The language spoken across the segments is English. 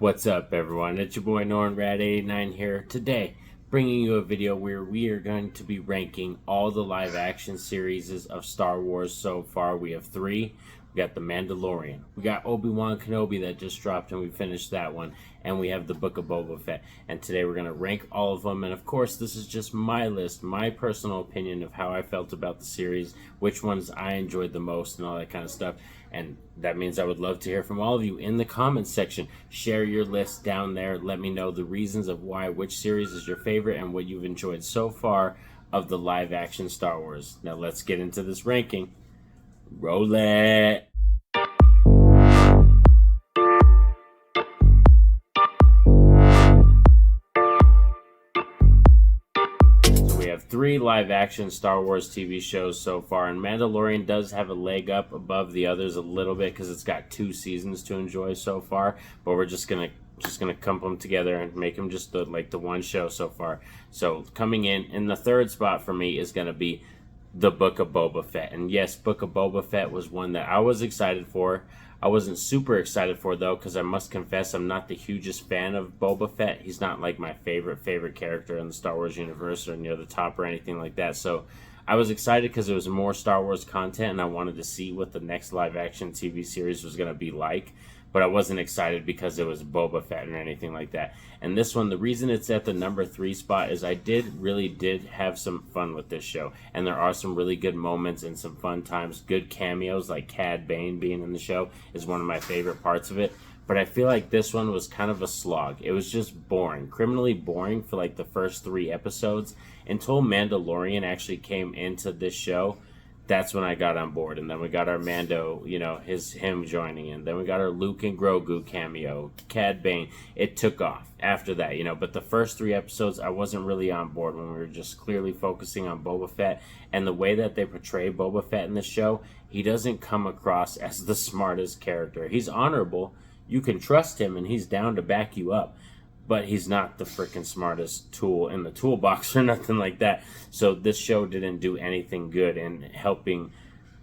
What's up, everyone? It's your boy NornRad89 here. Today, bringing you a video where we are going to be ranking all the live-action series of Star Wars so far. We have three. We got The Mandalorian. We got Obi-Wan Kenobi that just dropped, and we finished that one. And we have the Book of Boba Fett. And today we're going to rank all of them. And of course, this is just my list, my personal opinion of how I felt about the series, which ones I enjoyed the most, and all that kind of stuff. And that means I would love to hear from all of you in the comments section. Share your list down there. Let me know the reasons of why, which series is your favorite, and what you've enjoyed so far of the live-action Star Wars. Now let's get into this ranking. Roll it! We have three live-action Star Wars TV shows so far, and Mandalorian does have a leg up above the others a little bit because it's got 2 seasons to enjoy so far. But we're just gonna clump them together and make them just the one show so far. So coming in the third spot for me is gonna be the Book of Boba Fett. And yes, Book of Boba Fett was one that I was excited for. I wasn't super excited for, though, because I must confess I'm not the hugest fan of Boba Fett. He's not like my favorite character in the Star Wars universe or near the top or anything like that. So I was excited because it was more Star Wars content and I wanted to see what the next live action TV series was going to be like. But I wasn't excited because it was Boba Fett or anything like that. And this one, the reason it's at the number 3 spot is I really did have some fun with this show. And there are some really good moments and some fun times. Good cameos, like Cad Bane being in the show is one of my favorite parts of it. But I feel like this one was kind of a slog. It was just boring, criminally boring for like the first 3 episodes. Until Mandalorian actually came into this show, that's when I got on board. And then we got our Mando, him joining in. Then we got our Luke and Grogu cameo, Cad Bane. It took off after that, But the first 3 episodes, I wasn't really on board when we were just clearly focusing on Boba Fett. And the way that they portray Boba Fett in this show, he doesn't come across as the smartest character. He's honorable. You can trust him, and he's down to back you up. But he's not the freaking smartest tool in the toolbox or nothing like that. So this show didn't do anything good in helping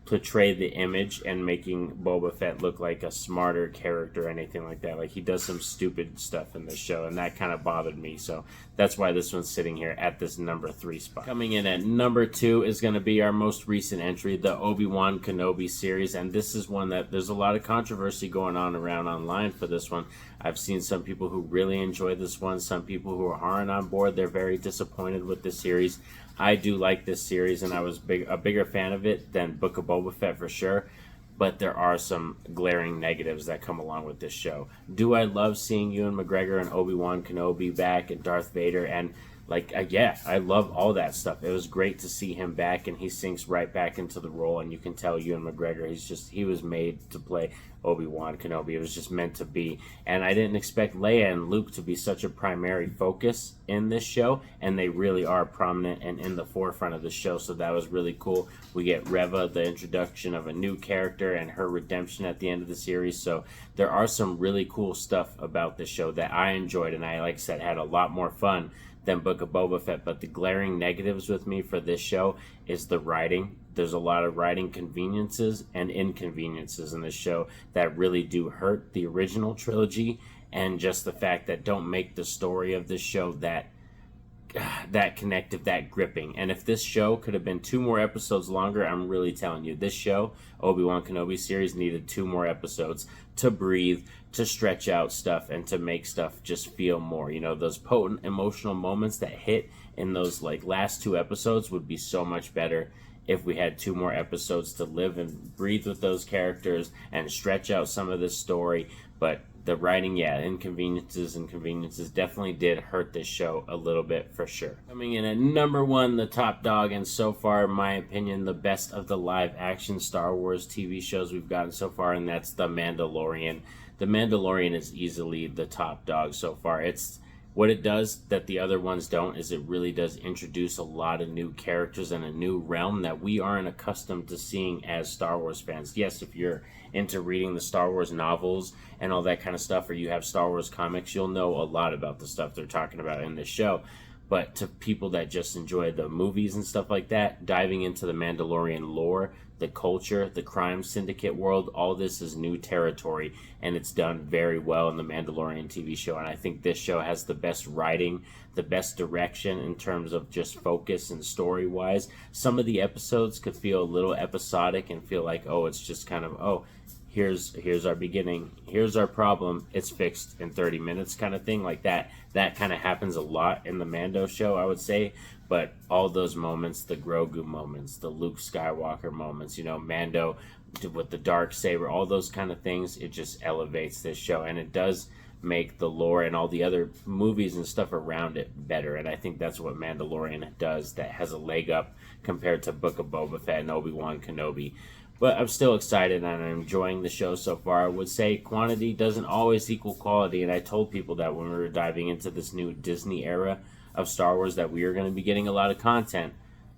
portray the image and making Boba Fett look like a smarter character or anything like that. Like, he does some stupid stuff in this show, and that kind of bothered me. So that's why this one's sitting here at this number 3 spot. Coming in at number 2 is going to be our most recent entry, the Obi-Wan Kenobi series. And this is one that there's a lot of controversy going on around online for this one. I've seen some people who really enjoy this one, some people who aren't on board. They're very disappointed with this series. I do like this series, and I was a bigger fan of it than Book of Boba Fett for sure. But there are some glaring negatives that come along with this show. Do I love seeing Ewan McGregor and Obi-Wan Kenobi back and Darth Vader? And yeah, I love all that stuff. It was great to see him back, and he sinks right back into the role. And you can tell Ewan McGregor, he was made to play Obi-Wan Kenobi. It was just meant to be. And I didn't expect Leia and Luke to be such a primary focus in this show, and they really are prominent and in the forefront of the show. So that was really cool. We get Reva, the introduction of a new character, and her redemption at the end of the series. So there are some really cool stuff about this show that I enjoyed, and I, like I said, had a lot more fun than Book of Boba Fett. But the glaring negatives with me for this show is the writing. There's a lot of writing conveniences and inconveniences in this show that really do hurt the original trilogy, and just the fact that don't make the story of this show that connective, that gripping. And if this show could have been 2 more episodes longer, I'm really telling you, this show, Obi-Wan Kenobi series, needed 2 more episodes to breathe, to stretch out stuff, and to make stuff just feel more. Those potent emotional moments that hit in those last 2 episodes would be so much better if we had 2 more episodes to live and breathe with those characters and stretch out some of this story. But the writing, inconveniences definitely did hurt this show a little bit for sure. Coming in at number 1, the top dog, and so far, in my opinion, the best of the live-action Star Wars TV shows we've gotten so far, and that's The Mandalorian. The Mandalorian is easily the top dog so far. What it does that the other ones don't is it really does introduce a lot of new characters and a new realm that we aren't accustomed to seeing as Star Wars fans. Yes, if you're into reading the Star Wars novels and all that kind of stuff, or you have Star Wars comics, you'll know a lot about the stuff they're talking about in this show. But to people that just enjoy the movies and stuff like that, diving into the Mandalorian lore the culture, the crime syndicate world. All this is new territory, and it's done very well in the Mandalorian TV show. And I think this show has the best writing, the best direction in terms of just focus and story wise. Some of the episodes could feel a little episodic and feel like, oh, it's just kind of, oh, here's our beginning, here's our problem, it's fixed in 30 minutes kind of thing. Like that kind of happens a lot in the Mando show, I would say. But all those moments, the Grogu moments, the Luke Skywalker moments, Mando with the dark saber, all those kind of things, it just elevates this show, and it does make the lore and all the other movies and stuff around it better. And I think that's what Mandalorian does, that has a leg up compared to Book of Boba Fett and Obi-Wan Kenobi. But I'm still excited, and I'm enjoying the show so far. I would say quantity doesn't always equal quality, and I told people that when we were diving into this new Disney era of Star Wars that we are going to be getting a lot of content,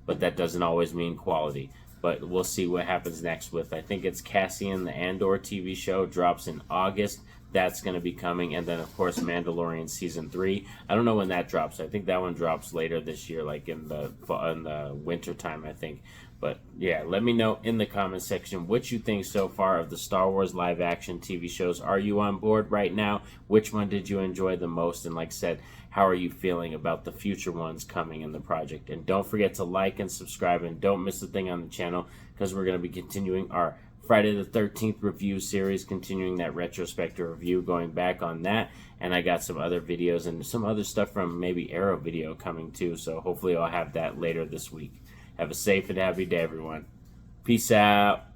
but that doesn't always mean quality. But we'll see what happens next with, I think it's Cassian, the Andor TV show, drops in August. That's going to be coming. And then, of course, Mandalorian Season 3. I don't know when that drops. I think that one drops later this year, like in the winter time, I think. But, yeah, let me know in the comment section what you think so far of the Star Wars live-action TV shows. Are you on board right now? Which one did you enjoy the most? And like I said, how are you feeling about the future ones coming in the project? And don't forget to like and subscribe, and don't miss a thing on the channel, because we're going to be continuing our Friday the 13th review series, continuing that retrospective review, going back on that. And I got some other videos and some other stuff from maybe Arrow Video coming too, so hopefully I'll have that later this week. Have a safe and happy day, everyone. Peace out.